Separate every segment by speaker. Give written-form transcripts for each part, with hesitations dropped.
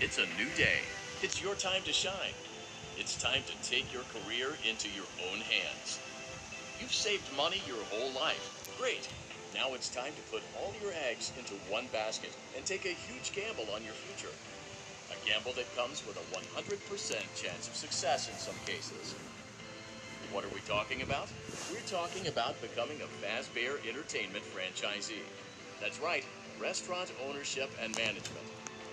Speaker 1: It's a new day. It's your time to shine. It's time to take your career into your own hands. You've saved money your whole life. Great. Now it's time to put all your eggs into one basket and take a huge gamble on your future. A gamble that comes with a 100% chance of success in some cases. What are we talking about? We're talking about becoming a Fazbear Entertainment franchisee. That's right, restaurant ownership and management.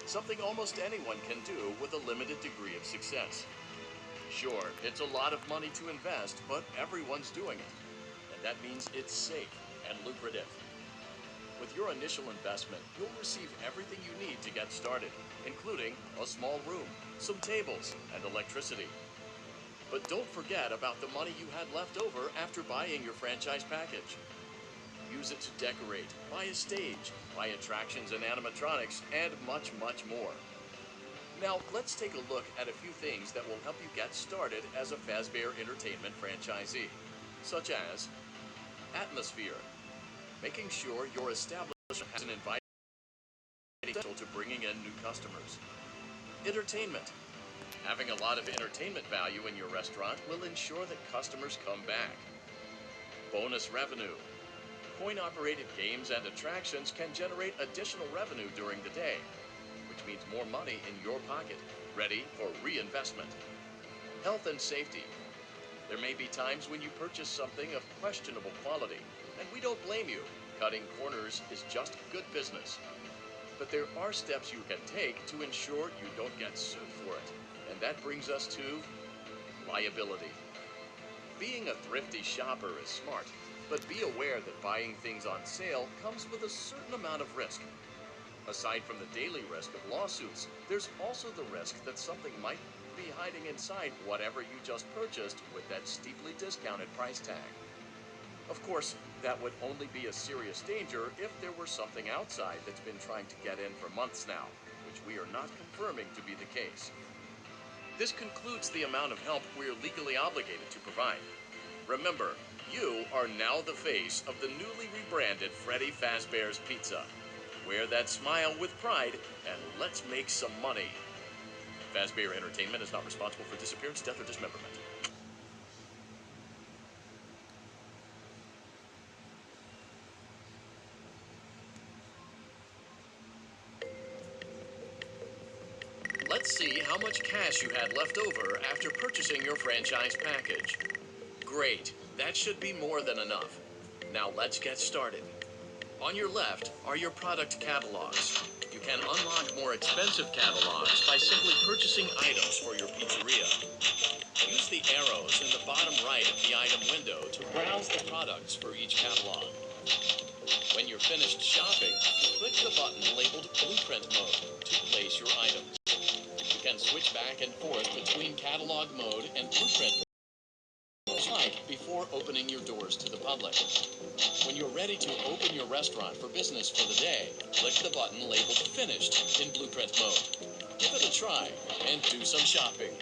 Speaker 1: Something almost anyone can do with a limited degree of success. Sure, it's a lot of money to invest, but everyone's doing it. And that means it's safe and lucrative. With your initial investment, you'll receive everything you need to get started, including a small room, some tables, and electricity. But don't forget about the money you had left over after buying your franchise package. Use it to decorate, buy a stage, buy attractions and animatronics, and much, much more. Now, let's take a look at a few things that will help you get started as a Fazbear Entertainment franchisee, such as atmosphere, making sure your establishment has an inviting potential to bringing in new customers. Entertainment. Having a lot of entertainment value in your restaurant will ensure that customers come back. Bonus revenue. Coin-operated games and attractions can generate additional revenue during the day, which means more money in your pocket, ready for reinvestment. Health and safety. There may be times when you purchase something of questionable quality, and we don't blame you. Cutting corners is just good business. But there are steps you can take to ensure you don't get sued for it. And that brings us to liability. Being a thrifty shopper is smart, but be aware that buying things on sale comes with a certain amount of risk. Aside from the daily risk of lawsuits, there's also the risk that something might be hiding inside whatever you just purchased with that steeply discounted price tag. Of course, that would only be a serious danger if there were something outside that's been trying to get in for months now, which we are not confirming to be the case. This concludes the amount of help we're legally obligated to provide. Remember, you are now the face of the newly rebranded Freddy Fazbear's Pizza. Wear that smile with pride, and let's make some money. Fazbear Entertainment is not responsible for disappearance, death, or dismemberment. Let's see how much cash you had left over after purchasing your franchise package. Great, that should be more than enough. Now let's get started. On your left are your product catalogs. You can unlock more expensive catalogs by simply purchasing items for your pizzeria. Use the arrows in the bottom right of the item window to browse the products for each catalog. When you're finished shopping, click the button labeled Blueprint Mode to place your items. You can switch back and forth between catalog mode and blueprint mode before opening your doors to the public. When you're ready to open your restaurant for business for the day, click the button labeled Finished in Blueprint Mode. Give it a try and do some shopping.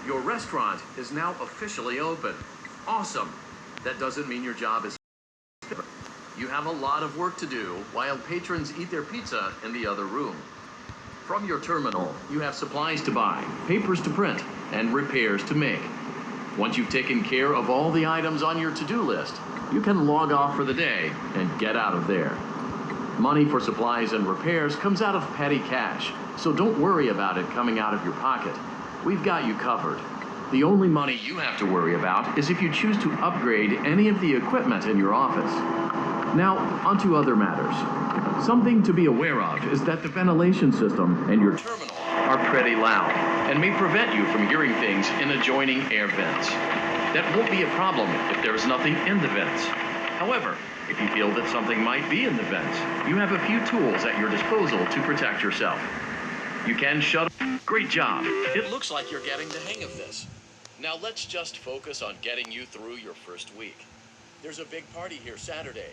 Speaker 1: Your restaurant is now officially open. Awesome. That doesn't mean your job is over. You have a lot of work to do while patrons eat their pizza in the other room. From your terminal, you have supplies to buy, papers to print, and repairs to make. Once you've taken care of all the items on your to-do list, you can log off for the day and get out of there. Money for supplies and repairs comes out of petty cash, so don't worry about it coming out of your pocket. We've got you covered. The only money you have to worry about is if you choose to upgrade any of the equipment in your office. Now, onto other matters. Something to be aware of is that the ventilation system and your terminal are pretty loud and may prevent you from hearing things in adjoining air vents. That won't be a problem if there is nothing in the vents. However, if you feel that something might be in the vents, you have a few tools at your disposal to protect yourself. You can shut. Great job. It looks like you're getting the hang of this. Now let's just focus on getting you through your first week. There's a big party here Saturday,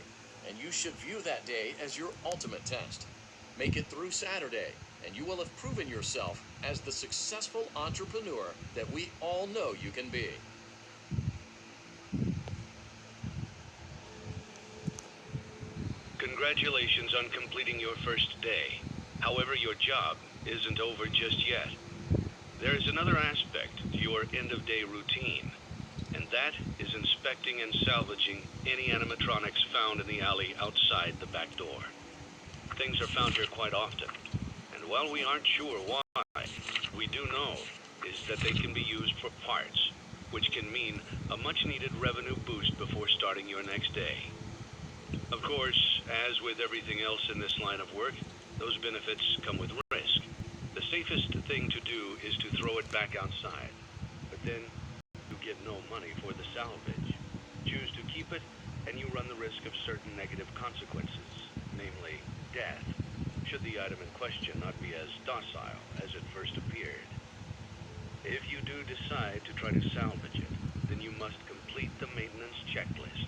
Speaker 1: and you should view that day as your ultimate test. Make it through Saturday, and you will have proven yourself as the successful entrepreneur that we all know you can be.
Speaker 2: Congratulations on completing your first day. However, your job isn't over just yet. There is another aspect to your end-of-day routine, and that is inspecting and salvaging any animatronics found in the alley outside the back door. Things are found here quite often, and while we aren't sure why, we do know is that they can be used for parts, which can mean a much-needed revenue boost before starting your next day. Of course, as with everything else in this line of work, those benefits come with risk. The safest thing to do is to throw it back outside, but then you get no money for the salvage. Choose to keep it, and you run the risk of certain negative consequences, namely death, should the item in question not be as docile as it first appeared. If you do decide to try to salvage it, then you must complete the maintenance checklist.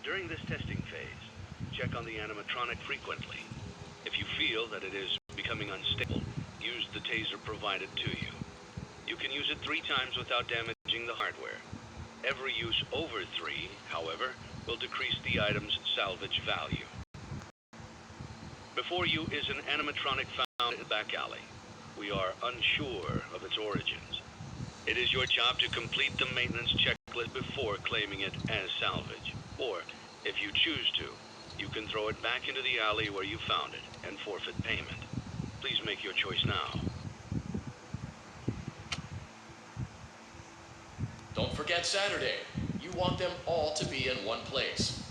Speaker 2: During this testing phase, check on the animatronic frequently. If you feel that it is becoming unstable, use the taser provided to you. You can use it 3 times without damaging the hardware. Every use over 3, however, will decrease the item's salvage value. Before you is an animatronic found in the back alley. We are unsure of its origins. It is your job to complete the maintenance checklist before claiming it as salvage. Or, if you choose to, you can throw it back into the alley where you found it and forfeit payment. Please make your choice now.
Speaker 1: Don't forget Saturday. You want them all to be in one place.